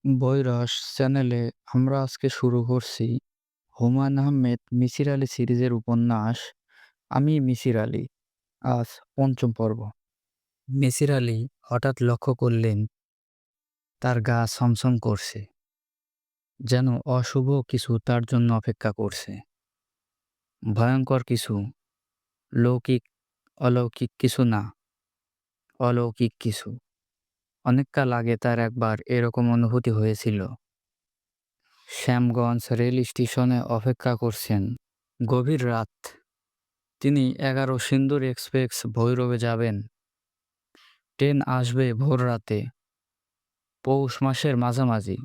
বৈরস চ্যানেলে আমরা আজকে শুরু করছি হুমায়ূন আহমেদ মিসির আলী সিরিজের উপন্যাস আমি মিসির আলী। আজ পঞ্চম পর্ব। মিসির আলী হঠাৎ লক্ষ্য করলেন তার গা ছমছম করছে, যেন অশুভ কিছু তার জন্য অপেক্ষা করছে। ভয়ঙ্কর কিছু, লৌকিক অলৌকিক কিছু না, অলৌকিক কিছু। অনেককাল আগে তার একবার এরকম অনুভূতি হয়েছিল। শ্যামগঞ্জ রেল স্টেশনে অপেক্ষা করছেন। গভীর রাত। তিনি ১১ সিন্দুর এক্সপ্রেস ভৈরবে যাবেন। ট্রেন আসবে ভোর রাতে, পৌষ মাসের মাঝামাঝি।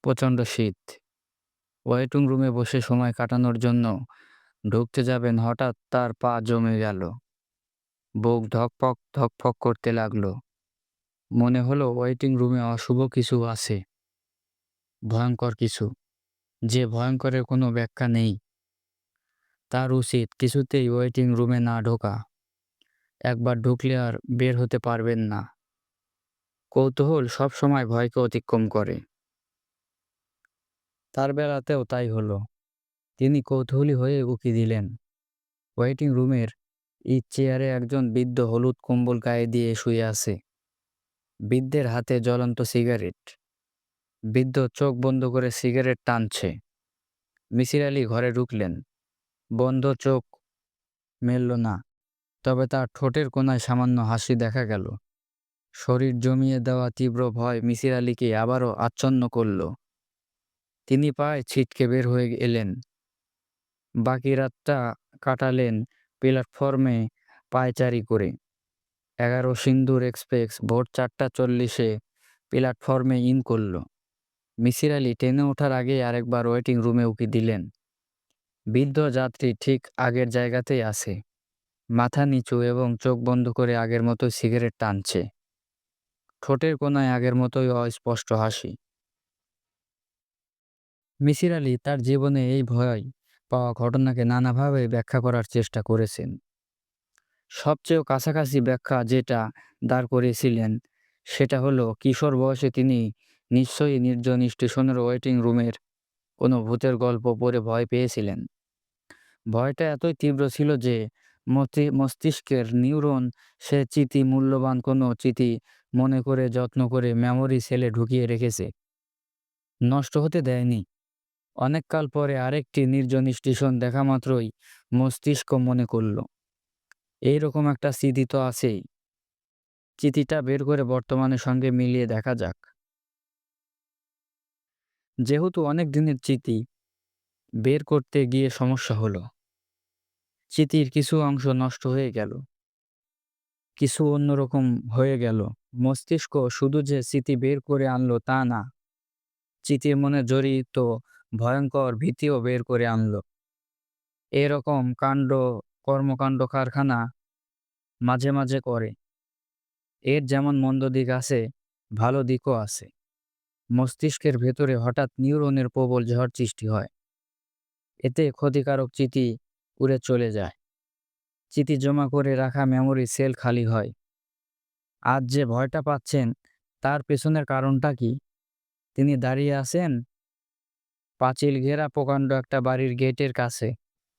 প্রচণ্ড শীত। ওয়েটিং রুমে বসে সময় কাটানোর জন্য ঢুকতে যাবেন, হঠাৎ তার পা জমে গেল। বুক ধকপক ধকপক করতে লাগলো। মনে হলো ওয়েটিং রুমে অশুভ কিছু আছে, ভয়ঙ্কর কিছু, যে ভয়ঙ্করের কোনো ব্যাখ্যা নেই। তার উচিত কিছুতেই ওয়েটিং রুমে না ঢোকা। একবার ঢুকলে আর বের হতে পারবেন না। কৌতূহল সবসময় ভয়কে অতিক্রম করে। তার বেলাতেও তাই হলো। তিনি কৌতূহলী হয়ে উঁকি দিলেন। ওয়েটিং রুমের চেয়ারে একজন বৃদ্ধ হলুদ কম্বল গায়ে দিয়ে শুয়ে আছে। বৃদ্ধের হাতে জ্বলন্ত সিগারেট। বৃদ্ধ চোখ বন্ধ করে সিগারেট টানছে। মিসির আলী ঘরে ঢুকলেন। বন্ধ চোখ মেলল না, তবে তার ঠোঁটের কোণায় সামান্য হাসি দেখা গেল। শরীর জমিয়ে দেওয়া তীব্র ভয় মিসির আলীকে আবারও আচ্ছন্ন করল। তিনি পায়ে ছিটকে বের হয়ে এলেন। বাকি রাতটা কাটালেন প্ল্যাটফর্মে পায়চারি করে। ১১ সিন্দুর এক্সপ্রেস ভোর ৪:৪০-এ প্ল্যাটফর্মে ইন করল। মিসির আলী ট্রেনে ওঠার আগেই আরেকবার ওয়েটিং রুমে উঁকি দিলেন। বৃদ্ধ যাত্রী ঠিক আগের জায়গাতেই আছে, মাথা নিচু এবং চোখ বন্ধ করে আগের মতোই সিগারেট টানছে। ঠোঁটের কোণায় আগের মতোই অস্পষ্ট হাসি। মিসির আলী তার জীবনে এই ভয় পাওয়া ঘটনাকে নানাভাবে ব্যাখ্যা করার চেষ্টা করেছেন। সবচেয়ে কাছাকাছি ব্যাখ্যা যেটা দাঁড় করিয়েছিলেন সেটা হলো, কিশোর বয়সে তিনি নিশ্চয়ই নির্জন স্টেশনের ওয়েটিং রুমের কোনো ভূতের গল্প পড়ে ভয় পেয়েছিলেন। ভয়টা এতই তীব্র ছিল যে মস্তিষ্কের নিউরন সে চিঠি, মূল্যবান কোনো চিঠি মনে করে যত্ন করে মেমোরি সেলে ঢুকিয়ে রেখেছে, নষ্ট হতে দেয়নি। অনেককাল পরে আরেকটি নির্জন স্টেশন দেখা মাত্রই মস্তিষ্ক মনে করল, এইরকম একটা স্মৃতি তো আছেই। চিঠিটা বের করে বর্তমানের সঙ্গে মিলিয়ে দেখা যাক। যেহেতু অনেক দিনের চিঠি, বের করতে গিয়ে সমস্যা হলো। চিঠির কিছু অংশ নষ্ট হয়ে গেল, কিছু অন্যরকম হয়ে গেল। মস্তিষ্ক শুধু যে স্মৃতি বের করে আনলো তা না, চিঠির মনে জড়িত ভয়ঙ্কর ভীতিও বের করে আনলো। এরকম কর্মকাণ্ড কারখানা মাঝে মাঝে করে। এর যেমন মন্দ দিক আছে, ভালো দিকও আছে। মস্তিষ্কের ভেতরে হঠাৎ নিউরনের প্রবল ঝড় সৃষ্টি হয়। এতে ক্ষতিকারক চিঠি উড়ে চলে যায়। চিঠি জমা করে রাখা মেমোরি সেল খালি হয়। আজ যে ভয়টা পাচ্ছেন তার পেছনের কারণটা কি? তিনি দাঁড়িয়ে আছেন পাঁচিল ঘেরা প্রকাণ্ড একটা বাড়ির গেটের কাছে।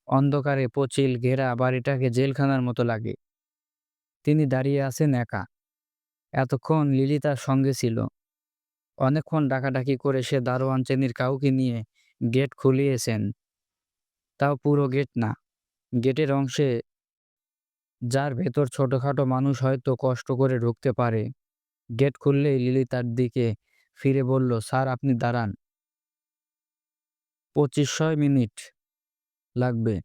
অন্ধকারে পাঁচিল ঘেরা বাড়িটাকে জেলখানার মতো লাগে। তিনি দাঁড়িয়ে আছেন একা। এতক্ষণ লিলি তার সঙ্গে ছিল। অনেকক্ষণ ডাকাডাকি করে সে দারোয়ান শ্রেণীর কাউকে নিয়ে গেট খুলিয়েছেন। তাও পুরো গেট না, গেটের অংশে, যার ভেতর ছোটখাটো মানুষ হয়তো কষ্ট করে ঢুকতে পারে। গেট খুললেই লিলি তার দিকে ফিরে বলল, স্যার আপনি দাঁড়ান, ২৫০০ মিনিট লাগবে।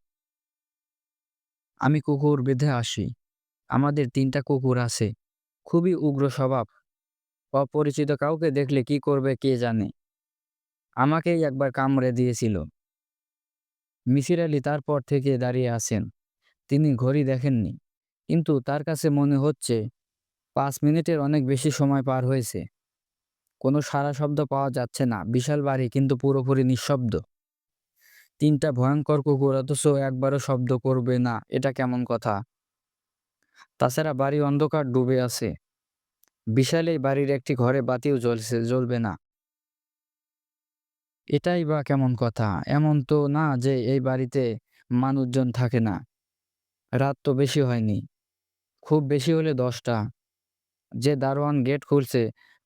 আমি কুকুর বেঁধে আসি। আমাদের ৩টা কুকুর আছে, খুবই উগ্র স্বভাব। অপরিচিত কাউকে দেখলে কি করবে কে জানে। আমাকেই একবার কামড়ে দিয়েছিল। মিসির আলী তারপর থেকে দাঁড়িয়ে আছেন। তিনি ঘড়ি দেখেননি, কিন্তু তার কাছে মনে হচ্ছে ৫ মিনিটের অনেক বেশি সময় পার হয়েছে। কোনো সাড়া শব্দ পাওয়া যাচ্ছে না। বিশাল বাড়ি, কিন্তু পুরোপুরি নিঃশব্দ। ৩টা ভয়ঙ্কর কুকুর, অথচ একবারও শব্দ করবে না, এটা কেমন কথা? তাছাড়া বাড়ি অন্ধকার ডুবে আছে। বিশাল এই বাড়ির একটি ঘরে বাতিও জ্বলবে না। এটাই বা কেমন কথা? এমন তো না যে এই বাড়িতে মানুষজন থাকে না। রাত তো বেশি হয়নি। খুব বেশি হলে ১০টা। যে দারোয়ান গেট খুলছে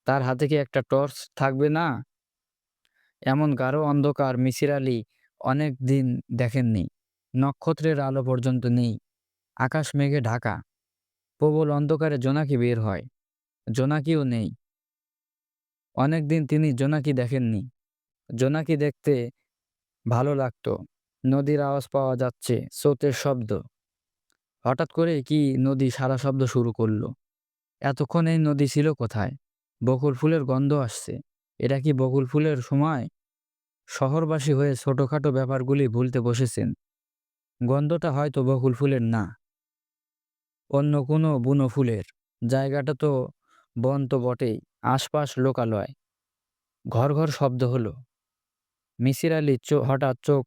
তার হাতে কি একটা টর্চ থাকবে না? এমন গাঢ় অন্ধকার মিসির আলি অনেক দিন দেখেননি। নক্ষত্রের আলো পর্যন্ত নেই। আকাশ মেঘে ঢাকা। প্রবল অন্ধকারে জোনাকি বের হয়। জোনাকিও নেই। অনেকদিন তিনি জোনাকি দেখেননি। জোনাকি দেখতে ভালো লাগতো। নদীর আওয়াজ পাওয়া যাচ্ছে, স্রোতের শব্দ। হঠাৎ করে কি নদী সারা শব্দ শুরু করলো। এতক্ষণ এই নদী ছিল কোথায়? বকুল ফুলের গন্ধ আসছে। এটা কি বকুল ফুলের সময়? শহরবাসী হয়ে ছোটখাটো ব্যাপারগুলি ভুলতে বসেছেন। গন্ধটা হয়তো বকুল ফুলের না, অন্য কোনো বুনো ফুলের। জায়গাটা তো বন তো বটেই, আশপাশ লোকালয়। ঘর ঘর শব্দ হলো। মিসির আলি হঠাৎ চোখ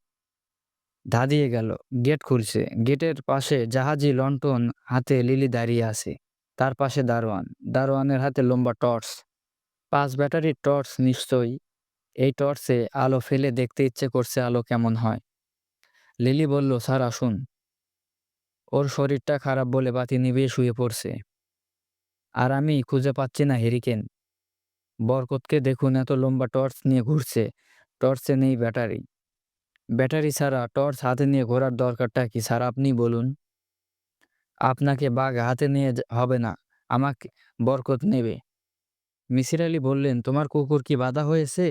ধাঁধিয়ে গেল। গেট খুলছে। গেটের পাশে জাহাজি লণ্ঠন হাতে লিলি দাঁড়িয়ে আছে। তার পাশে দারোয়ান। দারোয়ানের হাতে লম্বা টর্চ। ৫ ব্যাটারির টর্চ নিশ্চয়ই। এই টর্চে আলো ফেলে দেখতে ইচ্ছে করছে আলো কেমন হয়। লিলি বলল, স্যার আসুন। ওর শরীরটা খারাপ বলে বাতি নিভিয়ে শুয়ে পড়ছে। আর আমি খুঁজে পাচ্ছি না হেরিকেন। বরকতকে দেখুন, এত লম্বা টর্চ নিয়ে ঘুরছে। টর্চে নেই ব্যাটারি। ব্যাটারি ছাড়া টর্চ হাতে নিয়ে ঘোরার দরকারটা কি স্যার, আপনি বলুন। আপনাকে বাঘ হাতে নিয়ে হবে না, আমাকে বরকত নেবে। মিসির আলি বললেন, তোমার কুকুর কি বাঁধা হয়েছে?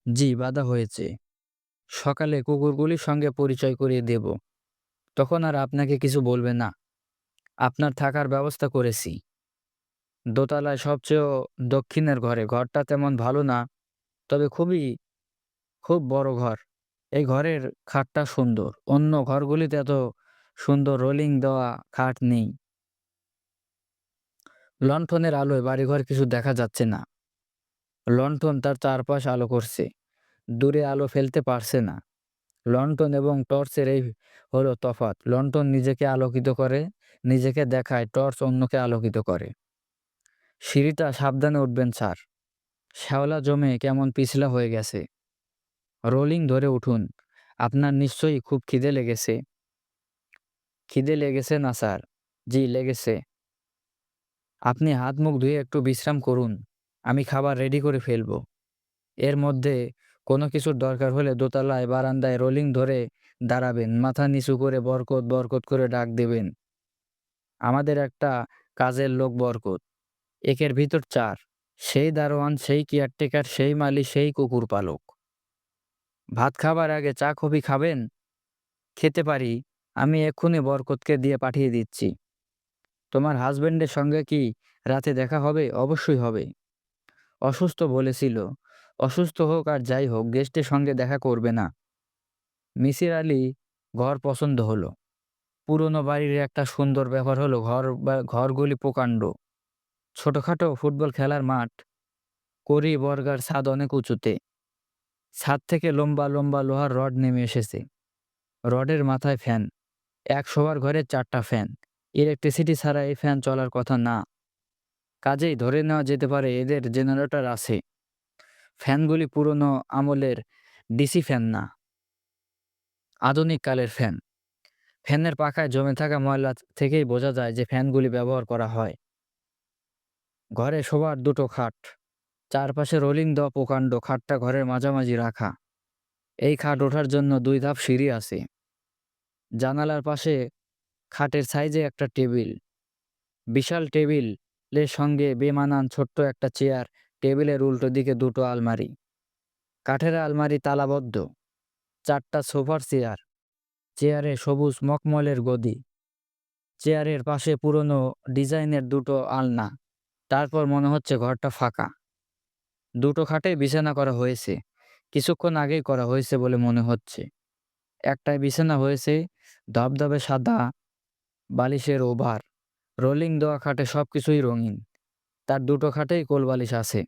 জি, বাঁধা হয়েছে। সকালে কুকুরগুলির সঙ্গে পরিচয় করিয়ে দেব। তখন আর আপনাকে কিছু বলবে না। আপনার থাকার ব্যবস্থা করেছি দোতলায়, সবচেয়ে দক্ষিণের ঘরে। ঘরটা তেমন ভালো না, তবে খুব বড় ঘর। এই ঘরের খাটটা সুন্দর। অন্য ঘরগুলিতে এত সুন্দর রোলিং দেওয়া খাট নেই। লণ্ঠনের আলোয় বাড়িঘর কিছু দেখা যাচ্ছে না। লণ্ঠন তার চারপাশ আলো করছে, দূরে আলো ফেলতে পারছে না। লণ্ঠন এবং টর্চের এই হলো তফাৎ। লণ্ঠন নিজেকে আলোকিত করে, নিজেকে দেখায়, টর্চ অন্যকে আলোকিত করে। সিঁড়িটা সাবধানে উঠবেন স্যার। শ্যাওলা জমে কেমন পিছলা হয়ে গেছে। রোলিং ধরে উঠুন। আপনার নিশ্চয়ই খুব খিদে লেগেছে। খিদে লেগেছে না স্যার? জি লেগেছে। আপনি হাত মুখ ধুয়ে একটু বিশ্রাম করুন, আমি খাবার রেডি করে ফেলবো। এর মধ্যে কোনো কিছুর দরকার হলে দোতলায় বারান্দায় রোলিং ধরে দাঁড়াবেন, মাথা নিচু করে বরকত বরকত করে ডাক দেবেন। আমাদের একটা কাজের লোক বরকত, একের ভিতর চার। সেই দারোয়ান, সেই কেয়ারটেকার, সেই মালি, সেই কুকুর পালক। ভাত খাবার আগে চা কফি খাবেন? খেতে পারি। আমি এক্ষুনি বরকতকে দিয়ে পাঠিয়ে দিচ্ছি। তোমার হাজবেন্ডের সঙ্গে কি রাতে দেখা হবে? অবশ্যই হবে। অসুস্থ বলেছিল। অসুস্থ হোক আর যাই হোক, গেস্টের সঙ্গে দেখা করবে না। মিসির আলি ঘর পছন্দ হলো। পুরনো বাড়ির একটা সুন্দর ব্যাপার হলো ঘরগুলি প্রকাণ্ড। ছোটখাটো ফুটবল খেলার মাঠ, কড়ি বর্গার ছাদ অনেক উঁচুতে। ছাদ থেকে লম্বা লম্বা লোহার রড নেমে এসেছে। রডের মাথায় ফ্যান। এক শোয়ার ঘরে 4টা ফ্যান। ইলেকট্রিসিটি ছাড়া এই ফ্যান চলার কথা না। কাজেই ধরে নেওয়া যেতে পারে এদের জেনারেটর আছে। ফ্যানগুলি পুরনো আমলের ডিসি ফ্যান না, আধুনিক কালের ফ্যান। ফ্যানের পাখায় জমে থাকা ময়লা থেকেই বোঝা যায় যে ফ্যানগুলি ব্যবহার করা হয়। ঘরে শোবার 2টো খাট। চারপাশে রোলিং দেওয়া প্রকাণ্ড খাটটা ঘরের মাঝামাঝি রাখা। এই খাট ওঠার জন্য 2 ধাপ সিঁড়ি আছে। জানালার পাশে খাটের সাইজে একটা টেবিল। বিশাল টেবিলের সঙ্গে বেমানান ছোট্ট একটা চেয়ার। টেবিলের উল্টো দিকে 2টো আলমারি। কাঠের আলমারি তালাবদ্ধ। 4টা সোফার চেয়ার। চেয়ারে সবুজ মখমলের গদি। চেয়ারের পাশে পুরনো ডিজাইনের 2টো আলনা। তারপর মনে হচ্ছে ঘরটা ফাঁকা। 2টো খাটে বিছানা করা হয়েছে। কিছুক্ষণ আগেই করা হয়েছে বলে মনে হচ্ছে। একটায় বিছানা হয়েছে ধবধবে সাদা বালিশের ওভার। রোলিং দেওয়া খাটে সবকিছুই রঙিন। তার 2টো খাটেই কোলবালিশ আছে।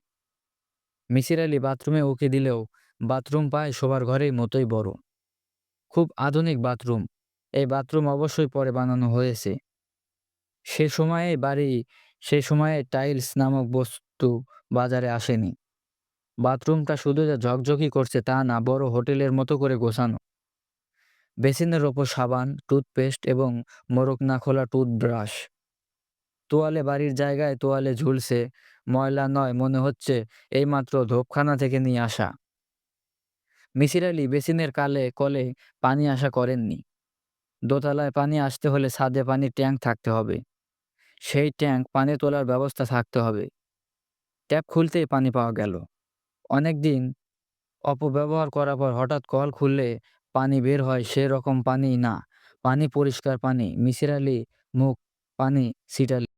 মিসির আলি বাথরুমে উঁকি দিলেও বাথরুম পায় শোবার ঘরের মতোই বড়। খুব আধুনিক বাথরুম। এই বাথরুম অবশ্যই পরে বানানো হয়েছে। সে সময়ে টাইলস নামক বস্তু বাজারে আসেনি। বাথরুমটা শুধু যে ঝকঝকি করছে তা না, বড় হোটেলের মতো করে গোছানো। বেসিনের ওপর সাবান, টুথপেস্ট এবং মোড়ক না খোলা টুথব্রাশ। তোয়ালে বাড়ির জায়গায় তোয়ালে ঝুলছে, ময়লা নয়, মনে হচ্ছে এইমাত্র ধোপখানা থেকে নিয়ে আসা। মিসির আলি বেসিনের কলে পানি আশা করেননি। দোতলায় পানি আসতে হলে ছাদে পানির ট্যাঙ্ক থাকতে হবে। সেই ট্যাঙ্ক পানি তোলার ব্যবস্থা থাকতে হবে। ট্যাপ খুলতেই পানি পাওয়া গেল। অনেকদিন অপব্যবহার করার পর হঠাৎ কল খুললে পানি বের হয়, সে রকম পানি না। পানি পরিষ্কার পানি। মিসির আলি মুখ পানি ছিটালেন।